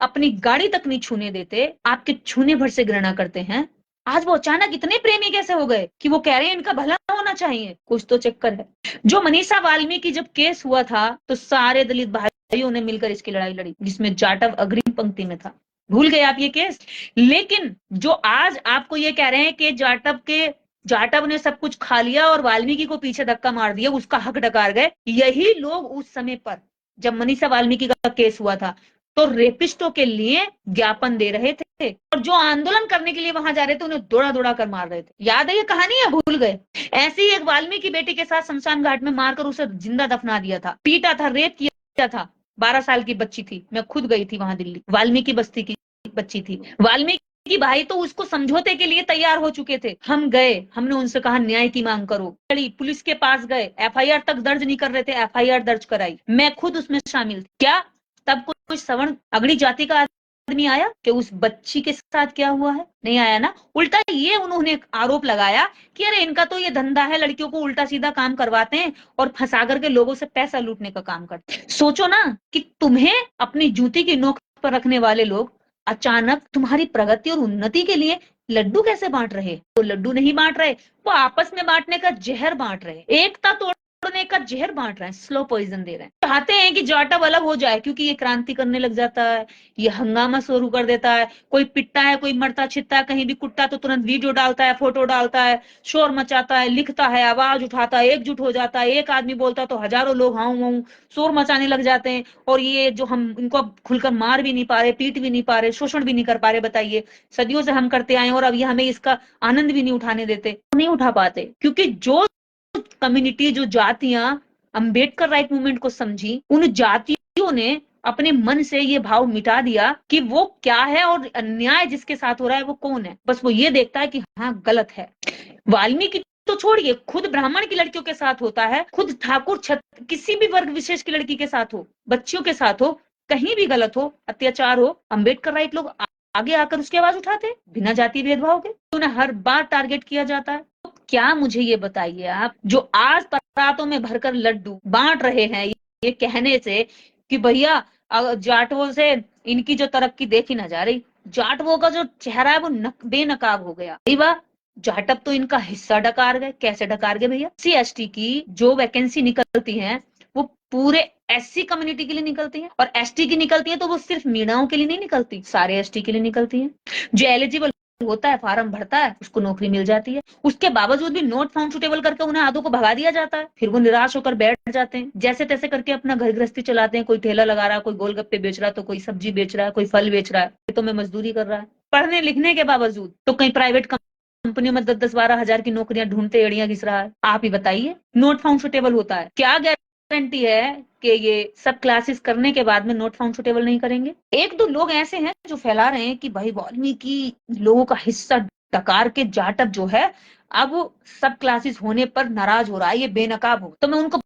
अपनी गाड़ी तक नहीं छूने देते, आपके छूने भर से घृणा करते हैं, आज वो अचानक इतने प्रेमी कैसे हो गए कि वो कह रहे हैं इनका भला होना चाहिए? कुछ तो चक्कर है। जो मनीषा वाल्मीकि जब केस हुआ था तो सारे दलित भाइयों ने मिलकर इसकी लड़ाई लड़ी, जिसमें जाटव अग्रिम पंक्ति में था। भूल गए आप ये केस? लेकिन जो आज आपको ये कह रहे हैं कि जाटव ने सब कुछ खा लिया और वाल्मीकि को पीछे धक्का मार दिया, उसका हक डकार गए, यही लोग उस समय पर जब मनीषा वाल्मीकि का केस हुआ था तो रेपिस्टों के लिए ज्ञापन दे रहे थे और जो आंदोलन करने के लिए वहां जा रहे थे उन्हें दौड़ा दौड़ा कर मार रहे थे। याद है ये कहानी या भूल गए? ऐसे ही एक वाल्मीकि बेटी के साथ शमशान घाट में मारकर उसे जिंदा दफना दिया था, पीटा था, रेप किया था। 12 साल की बच्ची थी, मैं खुद गई थी वहां दिल्ली, वाल्मीकि बस्ती की बच्ची थी। वाल्मीकि भाई तो उसको समझौते के लिए तैयार हो चुके थे। हम गए, हमने उनसे कहा न्याय की मांग करो, पुलिस के पास गए, एफआईआर तक दर्ज नहीं कर रहे थे, एफआईआर दर्ज कराई, मैं खुद उसमें शामिल थी। क्या तब कोई सवर्ण अगड़ी जाति का आदमी आया कि उस बच्ची के साथ क्या हुआ है? नहीं आया ना। उल्टा ये उन्होंने आरोप लगाया कि अरे इनका तो ये धंधा है, लड़कियों को उल्टा सीधा काम करवाते हैं और फंसा करके लोगों से पैसा लूटने का काम करते हैं। सोचो ना कि तुम्हें अपनी जूती की नोक पर रखने वाले लोग अचानक तुम्हारी प्रगति और उन्नति के लिए लड्डू कैसे बांट रहे? वो लड्डू नहीं बांट रहे, वो आपस में बांटने का जहर बांट रहे, एकता तोड़ने का जहर बांट रहे हैं, स्लो पॉइजन दे रहे हैं। चाहते हैं कि जाटव अलग हो जाए क्योंकि ये क्रांति करने लग जाता है, ये हंगामा शुरू कर देता है, कोई पिटता है, कोई मरता छिटता है, कहीं भी कुटता तो तुरंत वीडियो डालता है, फोटो डालता है, शोर मचाता है, लिखता है, आवाज उठाता है, एकजुट हो जाता है, एक आदमी बोलता है तो हजारों लोग हाउ हाउ शोर मचाने लग जाते हैं। और ये जो हम इनको अब खुलकर मार भी नहीं पा रहे, पीट भी नहीं पा रहे, शोषण भी नहीं कर पा रहे, बताइए सदियों से हम करते आए और अब ये हमें इसका आनंद भी नहीं उठाने देते, नहीं उठा पाते। क्योंकि जो कम्युनिटी, जो जातियां अंबेडकर राइट मूवमेंट को समझी, उन जातियों ने अपने मन से ये भाव मिटा दिया कि वो क्या है और अन्याय जिसके साथ हो रहा है वो कौन है। बस वो ये देखता है कि हाँ गलत है। वाल्मीकि तो छोड़िए, खुद ब्राह्मण की लड़कियों के साथ होता है, खुद ठाकुर किसी भी वर्ग विशेष की लड़की के साथ हो, बच्चियों के साथ हो, कहीं भी गलत हो, अत्याचार हो, अंबेडकर राइट लोग आगे आकर उसकी आवाज उठाते बिना जाति भेदभाव के। उन्हें हर बार टारगेट किया जाता है। तो क्या मुझे ये बताइए आप, जो आज परातों में भरकर लड्डू बांट रहे हैं ये कहने से कि भैया जाटवों से इनकी जो तरक्की देखी ना जा रही, जाटवों का जो चेहरा है वो बेनकाब हो गया। जाटव तो इनका हिस्सा डकार गए। कैसे डकार गए भैया? SC/ST की जो वैकेंसी निकलती है वो पूरे SC कम्युनिटी के लिए निकलती है और ST की निकलती है तो वो सिर्फ मीणाओं के लिए नहीं निकलती, सारे ST के लिए निकलती है। जो एलिजिबल होता है, फार्म भरता है, उसको नौकरी मिल जाती है। उसके बावजूद भी नॉट फाउंड सुटेबल करके उन्हें आधों को भगा दिया जाता है। फिर वो निराश होकर बैठ जाते हैं, जैसे तैसे करके अपना घर गृहस्थी चलाते हैं। कोई ठेला लगा रहा है, कोई गोलगप्पे बेच रहा है, तो कोई सब्जी बेच रहा है, कोई फल बेच रहा है, तो में मजदूरी कर रहा है। पढ़ने लिखने के बावजूद तो कहीं प्राइवेट कंपनियों में 10-10-12 हजार की नौकरियां ढूंढते एड़ियां घिस रहा है। आप ही बताइए, नॉट फाउंड सुटेबल होता है, क्या गारंटी है कि ये सब क्लासेस करने के बाद में नॉट फाउंड सुटेबल नहीं करेंगे? एक दो लोग ऐसे हैं जो फैला रहे हैं कि भाई वाल्मीकि लोगों का हिस्सा डकार के जाटव जो है अब सब क्लासेस होने पर नाराज हो रहा है, ये बेनकाब हो। तो मैं उनको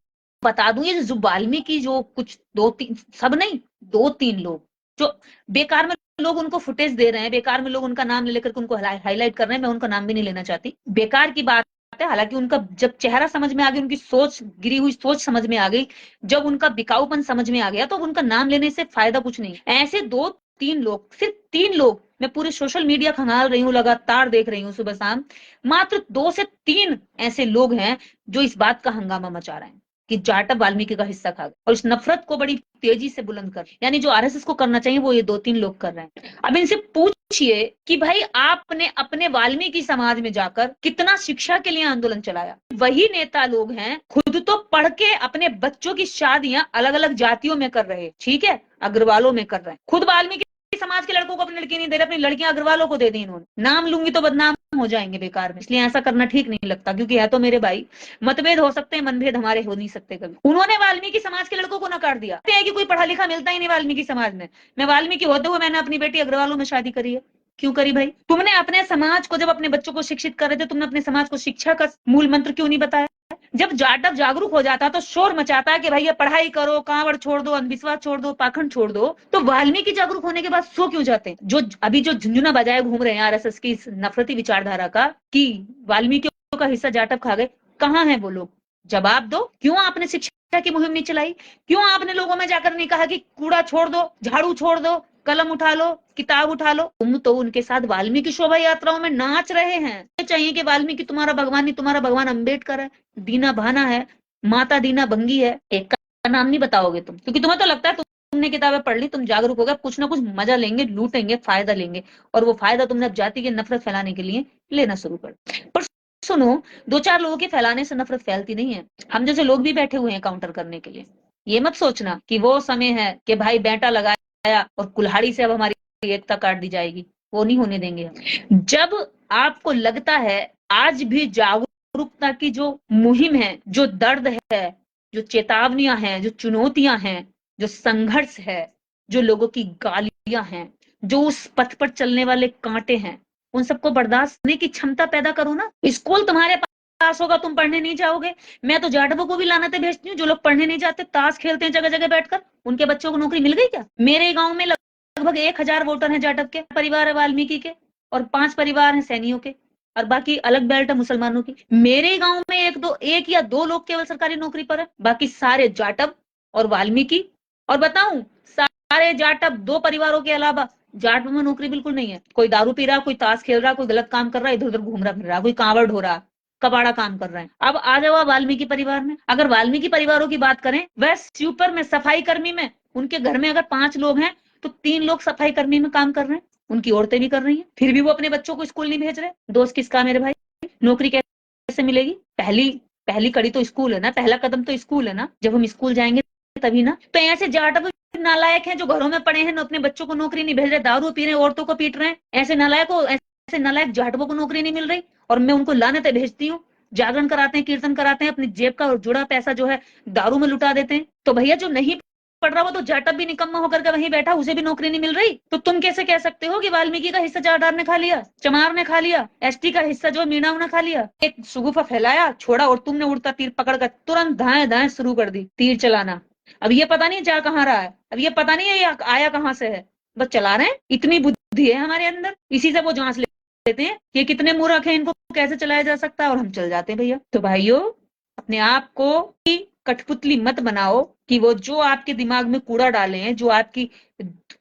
बता दूं, ये जो वाल्मीकि जो कुछ 2-3 सब नहीं 2-3 लोग जो बेकार में लोग उनको फुटेज दे रहे हैं, बेकार में लोग उनका नाम ले लेकर उनको हाईलाइट कर रहे हैं। मैं उनका नाम भी नहीं लेना चाहती, बेकार की बात है। हालांकि उनका जब चेहरा समझ में आ गया, उनकी सोच, गिरी हुई सोच समझ में आ गई, जब उनका बिकाऊपन समझ में आ गया, तो उनका नाम लेने से फायदा कुछ नहीं। ऐसे 2-3 लोग, सिर्फ 3 लोग, मैं पूरे सोशल मीडिया खंगाल रही हूँ, लगातार देख रही हूँ सुबह शाम, मात्र 2 से 3 ऐसे लोग हैं जो इस बात का हंगामा मचा रहे हैं कि जाटव वाल्मीकि का हिस्सा खा गए, और इस नफरत को बड़ी तेजी से बुलंद कर, यानी जो आरएसएस को करना चाहिए वो ये 2-3 लोग कर रहे हैं। अब इनसे पूछिए कि भाई आपने अपने वाल्मीकि समाज में जाकर कितना शिक्षा के लिए आंदोलन चलाया। वही नेता लोग हैं, खुद तो पढ़ के अपने बच्चों की शादियां अलग अलग जातियों में कर रहे, ठीक है, अग्रवालों में कर रहे हैं। खुद वाल्मीकि समाज के लड़कों को अपनी लड़की नहीं दे रहे, अपनी लड़कियां अग्रवालों को दे दी इन्होंने। नाम लूंगी तो बदनाम हो जाएंगे बेकार में, इसलिए ऐसा करना ठीक नहीं लगता, क्योंकि है तो मेरे भाई, मतभेद हो सकते हैं, मनभेद हमारे हो नहीं सकते कभी। उन्होंने वाल्मीकि समाज के लड़कों को नकार दिया कि कोई पढ़ा लिखा मिलता ही नहीं वाल्मीकि समाज में। मैं वाल्मीकि होते हुए मैंने अपनी बेटी अग्रवालों में शादी करी है। क्यों करी भाई? तुमने अपने समाज को, जब अपने बच्चों को शिक्षित कर रहे थे, तुमने अपने समाज को शिक्षा का मूल मंत्र क्यों नहीं बताया? जब जाटव जागरूक हो जाता तो शोर मचाता है कि भैया पढ़ाई करो, कांवड़ छोड़ दो, अंधविश्वास छोड़ दो, पाखंड छोड़ दो। तो वाल्मीकि जागरूक होने के बाद सो क्यों जाते हैं? जो अभी जो झुंझुना बजाए घूम रहे हैं आरएसएस की इस नफरती विचारधारा का कि वाल्मीकि का हिस्सा जाटव खा गए, कहाँ है वो लोग? जवाब दो। क्यों आपने शिक्षा की मुहिम नहीं चलाई? क्यों आपने लोगों में जाकर नहीं कहा कि कूड़ा छोड़ दो, झाड़ू छोड़ दो, कलम उठा लो, किताब उठा लो? तुम तो उनके साथ वाल्मीकि शोभा यात्राओं में नाच रहे हैं। चाहिए कि वाल्मीकि तुम्हारा भगवान नहीं, तुम्हारा भगवान अम्बेडकर है, दीना भाना है, माता दीना भंगी है। एक का नाम नहीं बताओगे तुम, क्योंकि तुम्हें तो लगता है तुमने किताबें पढ़ ली, तुम जागरूक हो गए, कुछ ना कुछ मजा लेंगे, लूटेंगे, फायदा लेंगे, और वो फायदा तुमने अब जाति की नफरत फैलाने के लिए लेना शुरू कर। पर सुनो, 2-4 लोगों के फैलाने से नफरत फैलती नहीं है। हम जैसे लोग भी बैठे हुए हैं काउंटर करने के लिए। ये मत सोचना कि वो समय है कि भाई बेटा लगाया और कुल्हाड़ी से अब हमारी एकता काट दी जाएगी, वो नहीं होने देंगे हम। जब आपको लगता है आज भी जागरूकता की जो मुहिम है, जो दर्द है, जो चेतावनियां हैं, जो चुनौतियां हैं, जो संघर्ष है, जो लोगों की गालियां हैं, जो उस पथ पर चलने वाले कांटे हैं, उन सबको बर्दाश्त करने की क्षमता पैदा करो ना। स्कूल तुम्हारे पास होगा, तुम पढ़ने नहीं जाओगे। मैं तो जाटवों को भी लानतें भेजती हूँ, जो लोग पढ़ने नहीं जाते, ताश खेलते हैं जगह जगह बैठकर, उनके बच्चों को नौकरी मिल गई क्या? मेरे गांव में लगभग 1000 वोटर हैं जाटव के, परिवार है वाल्मीकि के, और 5 परिवार हैं सैनियों के, और बाकी अलग बेल्ट है मुसलमानों की। मेरे गांव में एक या दो लोग केवल सरकारी नौकरी पर है, बाकी सारे जाटव और वाल्मीकि। और बताऊं, सारे जाटव, 2 परिवारों के अलावा जाटव में नौकरी बिल्कुल नहीं है। कोई दारू पी रहा, कोई ताश खेल रहा, कोई गलत काम कर रहा, इधर उधर घूम रहा फिर रहा, कोई कांवड़ ढो रहा, कबाड़ा काम कर रहे हैं। अब आ जाओ वाल्मीकि परिवार में। अगर वाल्मीकि परिवारों की बात करें, वह स्वीपर में, सफाई कर्मी में, उनके घर में अगर 5 लोग हैं तो 3 लोग सफाई कर्मी में काम कर रहे हैं, उनकी औरतें भी कर रही हैं, फिर भी वो अपने बच्चों को स्कूल नहीं भेज रहे। दोस्त किसका मेरे भाई? नौकरी कैसे मिलेगी? पहली कड़ी तो स्कूल है ना, पहला कदम तो स्कूल है ना। जब हम स्कूल जाएंगे तभी ना। तो ऐसे जाटव नालायक हैं जो घरों में पड़े हैं, अपने बच्चों को नौकरी नहीं भेज रहे, दारू पी रहे हैं, औरतों को पीट रहे हैं। ऐसे नालायक जाटवों को नौकरी नहीं मिल रही, और मैं उनको लानतें भेजती हूँ। जागरण कराते हैं, कीर्तन कराते हैं, अपनी जेब का जुड़ा पैसा जो है दारू में लुटा देते हैं। तो भैया जो नहीं पढ़ रहा, वो तो जाटव भी निकम्मा होकर के वहीं बैठा, उसे भी नौकरी नहीं मिल रही। तो तुम कैसे कह सकते हो कि वाल्मीकि का हिस्सा जाटव ने खा लिया, चमार ने खा लिया, एसटी का हिस्सा जो मीणाओं ने खा लिया? एक सुगुफा फैलाया, छोड़ा, और तुमने उड़ता तीर पकड़कर तुरंत दाएं दाएं शुरू कर दी तीर चलाना। अब ये पता नहीं जा कहाँ रहा है, अब ये पता नहीं है ये आया कहाँ से है, बस चला रहे हैं। इतनी बुद्धि है हमारे अंदर, इसी से वो जांच लेते हैं ये कितने मूर्ख हैं, इनको कैसे चलाया जा सकता है, और हम चल जाते हैं भैया। तो भाइयों, अपने आप को कठपुतली मत बनाओ कि वो जो आपके दिमाग में कूड़ा डाले हैं, जो आपकी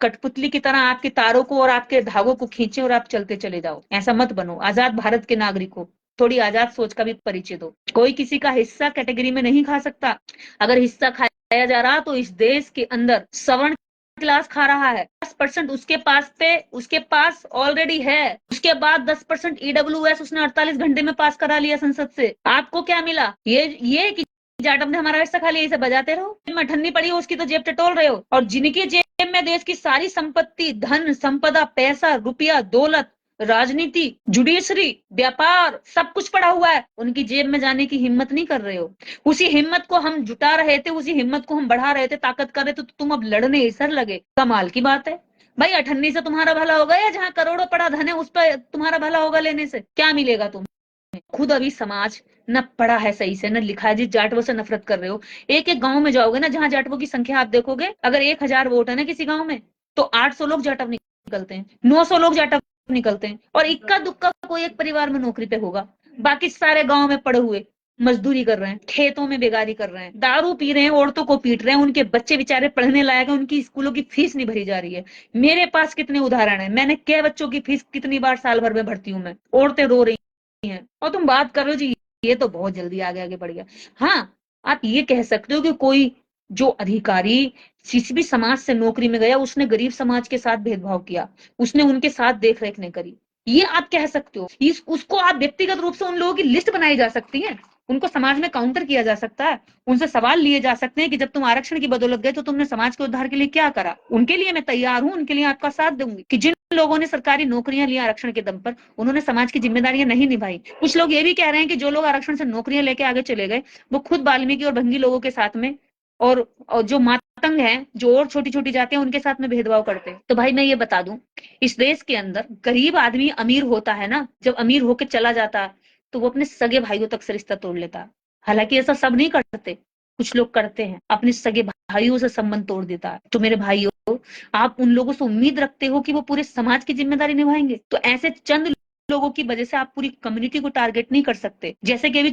कठपुतली की तरह आपके तारों को और आपके धागों को खींचे और आप चलते चले जाओ। ऐसा मत बनो। आजाद भारत के नागरिक हो, थोड़ी आजाद सोच का भी परिचय दो। कोई किसी का हिस्सा कैटेगरी में नहीं खा सकता। अगर हिस्सा खाया जा रहा तो इस देश के अंदर सवर्ण क्लास खा रहा है। 10% उसके पास ऑलरेडी है। उसके बाद 10% ईडब्ल्यूएस उसने 48 घंटे में पास करा लिया संसद से। आपको क्या मिला? ये कि जाटव ने हमारा हिस्सा खा लिया, इसे बजाते रहो। में ठन्नी पड़ी हो, उसकी तो जेब टटोल रहे हो। और जिनकी जेब में देश की सारी संपत्ति, धन संपदा, पैसा, रुपया, दौलत, राजनीति, जुडिशरी, व्यापार, सब कुछ पड़ा हुआ है, उनकी जेब में जाने की हिम्मत नहीं कर रहे हो। उसी हिम्मत को हम जुटा रहे थे, उसी हिम्मत को हम बढ़ा रहे थे, ताकत कर रहे थे, तो तुम अब लड़ने इसर लगे। कमाल की बात है भाई। अठन्नी से तुम्हारा भला होगा, या जहां करोड़ों पड़ा धन है उस पर तुम्हारा भला होगा? लेने से क्या मिलेगा तुम्हें? खुद अभी समाज न पढ़ा है सही से, न लिखा है। जिस जाटवों से नफरत कर रहे हो, एक एक गांव में जाओगे ना, जहां जाटवों की संख्या आप देखोगे, अगर 1000 वोट है ना किसी गांव में, तो 800 लोग जाटव निकलते हैं, 900 लोग जाटव निकलते हैं, और इक्का दुक्का कोई एक परिवार में नौकरी पे होगा, बाकी सारे गांव में पड़े हुए मजदूरी कर रहे हैं, खेतों में बेगारी कर रहे हैं, दारू पी रहे हैं, औरतों को पीट रहे हैं, उनके बच्चे बेचारे पढ़ने लायक हैं, उनकी स्कूलों की फीस नहीं भरी जा रही है। मेरे पास कितने उदाहरण है, मैंने कई बच्चों की फीस कितनी बार साल भर में भरती हूँ मैं, औरतें रो रही हैं, और तुम बात कर रहे हो जी ये तो बहुत जल्दी आगे आगे बढ़ गया। हाँ, आप ये कह सकते हो कि कोई जो अधिकारी किसी भी समाज से नौकरी में गया, उसने गरीब समाज के साथ भेदभाव किया, उसने उनके साथ देख रेख नहीं करी, ये आप कह सकते हो। उसको आप व्यक्तिगत रूप से उन लोगों की लिस्ट बनाई जा सकती है, उनको समाज में काउंटर किया जा सकता है, उनसे सवाल लिए जा सकते हैं कि जब तुम आरक्षण की बदौलत गए तो तुमने समाज के उद्धार के लिए क्या करा। उनके लिए मैं तैयार हूं, उनके लिए आपका साथ दूंगी कि जिन लोगों ने सरकारी नौकरियां ली आरक्षण के दम पर, उन्होंने समाज की जिम्मेदारियां नहीं निभाई। कुछ लोग ये भी कह रहे हैं कि जो लोग आरक्षण से नौकरियां लेके आगे चले गए, वो खुद वाल्मीकि और भंगी लोगों के साथ में और जो मातंग हैं, जो और छोटी छोटी जातियां, उनके साथ में भेदभाव करते हैं। तो भाई मैं ये बता दूं, इस देश के अंदर गरीब आदमी अमीर होता है ना, जब अमीर होके चला जाता है तो वो अपने सगे भाइयों तक से रिश्ता तोड़ लेता है। हालांकि ऐसा सब नहीं करते, कुछ लोग करते हैं, अपने सगे भाइयों से संबंध तोड़ देता है। तो मेरे भाइयों, आप उन लोगों से उम्मीद रखते हो कि वो पूरे समाज की जिम्मेदारी निभाएंगे? तो ऐसे चंद लोगों की वजह से आप पूरी कम्युनिटी को टारगेट नहीं कर सकते। जैसे कि अभी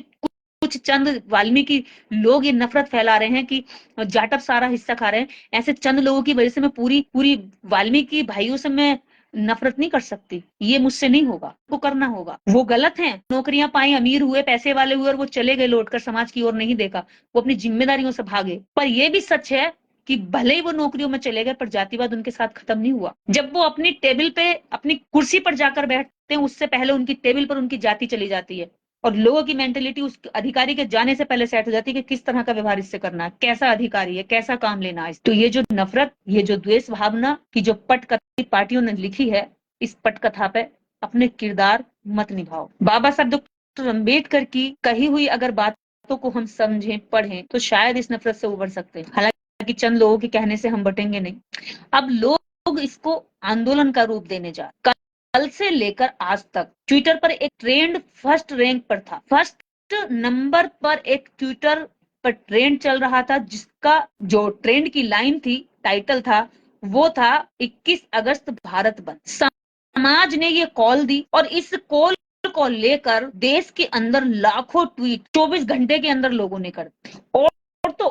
कुछ चंद वाल्मीकि लोग ये नफरत फैला रहे हैं कि जाटव सारा हिस्सा खा रहे हैं, ऐसे चंद लोगों की वजह से मैं पूरी पूरी वाल्मीकि भाइयों से मैं नफरत नहीं कर सकती। ये मुझसे नहीं होगा, वो करना होगा। वो गलत है, नौकरियां पाई, अमीर हुए, पैसे वाले हुए और वो चले गए, लौटकर समाज की ओर नहीं देखा, वो अपनी जिम्मेदारियों से भागे। पर यह भी सच है कि भले ही वो नौकरियों में चले गए, पर जातिवाद उनके साथ खत्म नहीं हुआ। जब वो अपनी टेबल पे, अपनी कुर्सी पर जाकर बैठते हैं, उससे पहले उनकी टेबल पर उनकी जाति चली जाती है, और लोगों की मेंटेलिटी उस अधिकारी के जाने से पहले सेट हो जाती है कि किस तरह का व्यवहार इससे करना है, कैसा अधिकारी है, कैसा काम लेना है। तो ये जो नफरत, ये जो द्वेष भावना की जो पटकथा पार्टियों ने लिखी है, इस पटकथा पे अपने किरदार मत निभाओ। बाबा साहब डॉक्टर अम्बेडकर की कही हुई अगर बातों को हम समझें, पढ़ें, तो शायद इस नफरत से उबर सकते हैं। हालांकि चंद लोगों के कहने से हम बटेंगे नहीं। अब लोग इसको आंदोलन का रूप देने जा, कल से लेकर आज तक ट्विटर पर एक ट्रेंड फर्स्ट रैंक पर था, फर्स्ट नंबर पर एक ट्विटर पर ट्रेंड चल रहा था, जिसका जो ट्रेंड की लाइन थी, टाइटल था, वो था 21 अगस्त भारत बंद। समाज ने ये कॉल दी, और इस कॉल को लेकर देश के अंदर लाखों ट्वीट 24 घंटे के अंदर लोगों ने कर दी।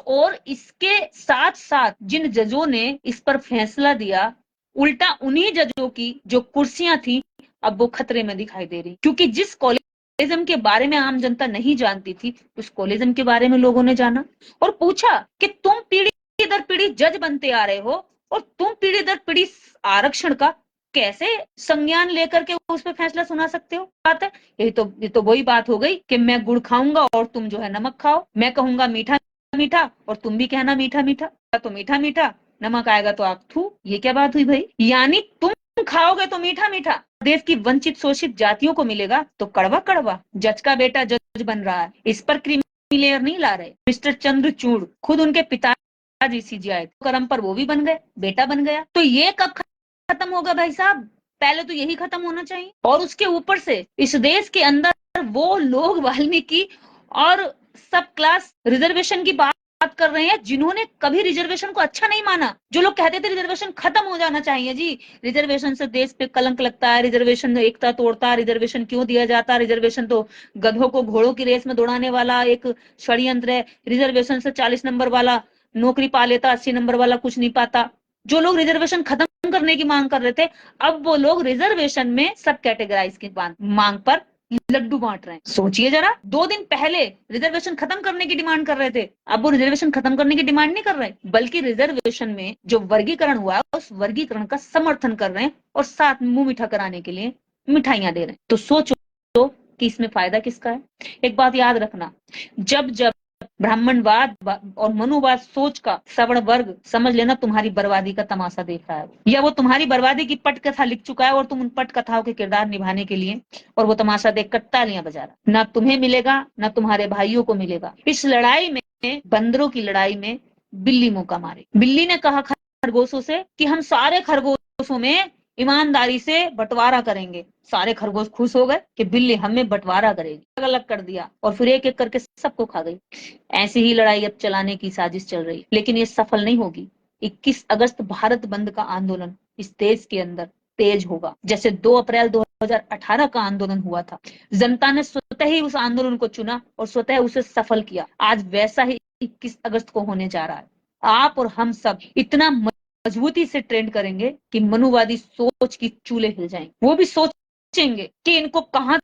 और इसके साथ साथ जिन जजों ने इस पर फैसला दिया, उल्टा उन्हीं जजों की जो कुर्सियां थी, अब वो खतरे में दिखाई दे रही, क्योंकि जिस कॉलेजिज्म के बारे में आम जनता नहीं जानती थी, उस कॉलेजिज्म के बारे में लोगों ने जाना और पूछा कि तुम पीढ़ी दर पीढ़ी जज बनते आ रहे हो, और तुम पीढ़ी दर पीढ़ी आरक्षण का कैसे संज्ञान लेकर के उस पर फैसला सुना सकते हो? बात है, ये तो वही बात हो गई कि मैं गुड़ खाऊंगा और तुम जो है नमक खाओ, मैं कहूंगा मीठा मीठा और तुम भी कहना मीठा मीठा, तो मीठा मीठा, नमक आएगा तो आप थू। ये क्या बात हुई भाई? यानी तुम खाओगे तो मीठा मीठा, देश की वंचित शोषित जातियों को मिलेगा तो कड़वा कड़वा। जज का बेटा जज बन रहा है, इस पर क्रीमी लेयर नहीं ला रहे। मिस्टर चंद्रचूड़ खुद उनके पिताजी सीजीआई कर्म पर वो भी बन गए, बेटा बन गया। तो ये कब खत्म होगा भाई साहब? पहले तो यही खत्म होना चाहिए। और उसके ऊपर से इस देश के अंदर वो लोग वाल्मीकि और सब क्लास रिजर्वेशन की बात कर रहे हैं, जिन्होंने कभी रिजर्वेशन को अच्छा नहीं माना, जो लोग कहते थे रिजर्वेशन खत्म हो जाना चाहिए जी, रिजर्वेशन से देश पे कलंक लगता है, रिजर्वेशन एकता तोड़ता है, रिजर्वेशन क्यों दिया जाता है, रिजर्वेशन तो गधों को घोड़ों की रेस में दौड़ाने वाला एक षड्यंत्र है, रिजर्वेशन से 40 नंबर वाला नौकरी पा लेता, 80 नंबर वाला कुछ नहीं पाता। जो लोग रिजर्वेशन खत्म करने की मांग कर रहे थे, अब वो लोग रिजर्वेशन में सब कैटेगराइज की मांग पर लड्डू बांट रहे हैं। सोचिए जरा, 2 दिन पहले रिजर्वेशन खत्म करने की डिमांड कर रहे थे, अब वो रिजर्वेशन खत्म करने की डिमांड नहीं कर रहे, बल्कि रिजर्वेशन में जो वर्गीकरण हुआ उस वर्गीकरण का समर्थन कर रहे हैं, और साथ मुंह मीठा कराने के लिए मिठाइयां दे रहे हैं। तो सोचो कि इसमें फायदा किसका है? एक बात याद रखना, जब जब ब्राह्मणवाद और मनुवाद सोच का सवर्ण वर्ग, समझ लेना तुम्हारी बर्बादी का तमाशा देख रहा है, या वो तुम्हारी बर्बादी की पटकथा लिख चुका है, और तुम उन पटकथाओं के किरदार निभाने के लिए और वो तमाशा देखकर तालियां बजा रहा। ना तुम्हें मिलेगा, ना तुम्हारे भाइयों को मिलेगा। इस लड़ाई में, बंदरों की लड़ाई में, बिल्ली मौका मारे। बिल्ली ने कहा खरगोशों से कि हम सारे खरगोशों में ईमानदारी से बंटवारा करेंगे। सारे खरगोश खुश हो गए कि बिल्ली हमें बंटवारा करेगी, अलग अलग कर दिया, और फिर एक एक करके सबको खा गई। ऐसी ही लड़ाई अब चलाने की साजिश चल रही, लेकिन ये सफल नहीं होगी। 21 अगस्त भारत बंद का आंदोलन इस देश के अंदर तेज होगा। जैसे 2 अप्रैल 2018 का आंदोलन हुआ था, जनता ने स्वतः ही उस आंदोलन को चुना और स्वतः उसे सफल किया। आज वैसा ही 21 अगस्त को होने जा रहा है। आप और हम सब इतना मजबूती से ट्रेंड करेंगे कि मनुवादी सोच की चूल्हे हिल जाएंगे। वो भी सोचेंगे कि इनको कहां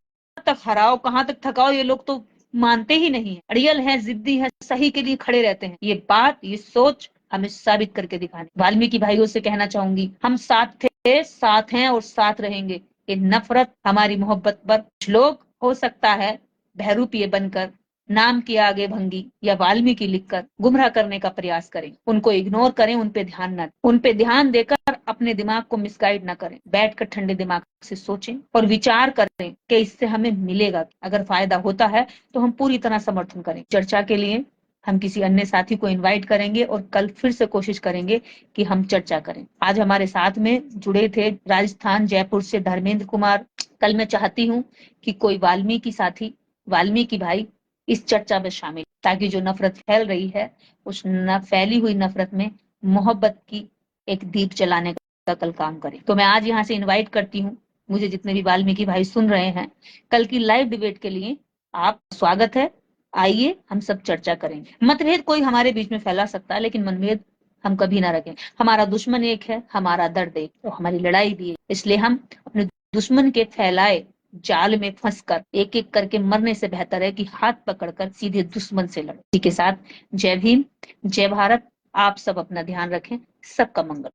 तक हराओ, कहां तक थकाओ, ये लोग तो मानते ही नहीं है, अड़ियल है, जिद्दी है, सही के लिए खड़े रहते हैं। ये बात, ये सोच हमें साबित करके दिखानी। वाल्मीकि भाइयों से कहना चाहूंगी, हम साथ थे, साथ हैं और साथ रहेंगे। ये नफरत, हमारी मोहब्बत पर कुछ लोग हो सकता है बहरूपिये बनकर नाम की आगे भंगी या वाल्मीकि लिखकर गुमराह करने का प्रयास करें। उनको इग्नोर करें, उन पे ध्यान न दें। उन पे ध्यान देकर अपने दिमाग को मिसगाइड न करें। बैठकर ठंडे दिमाग से सोचें और विचार करें कि इससे हमें मिलेगा। अगर फायदा होता है तो हम पूरी तरह समर्थन करें। चर्चा के लिए हम किसी अन्य साथी को इनवाइट करेंगे और कल फिर से कोशिश करेंगे कि हम चर्चा करें। आज हमारे साथ में जुड़े थे राजस्थान जयपुर से धर्मेंद्र कुमार। कल मैं चाहती हूँ कि कोई वाल्मीकि साथी, वाल्मीकि भाई इस चर्चा में शामिल, ताकि जो नफरत फैल रही है उस फैली हुई नफरत में मोहब्बत की एक दीप जलाने का कल काम करें। तो मैं आज यहाँ से इनवाइट करती हूँ, मुझे जितने भी वाल्मीकि भाई सुन रहे हैं, कल की लाइव डिबेट के लिए आप स्वागत है। आइए हम सब चर्चा करेंगे। मतभेद कोई हमारे बीच में फैला सकता है, लेकिन मनभेद हम कभी ना रखें। हमारा दुश्मन एक है, हमारा दर्द एक, तो हमारी लड़ाई भी है। इसलिए हम अपने दुश्मन के फैलाए जाल में फंसकर एक एक करके मरने से बेहतर है कि हाथ पकड़कर सीधे दुश्मन से लड़े। इसी के साथ जय भीम, जय भारत। आप सब अपना ध्यान रखें। सबका मंगल।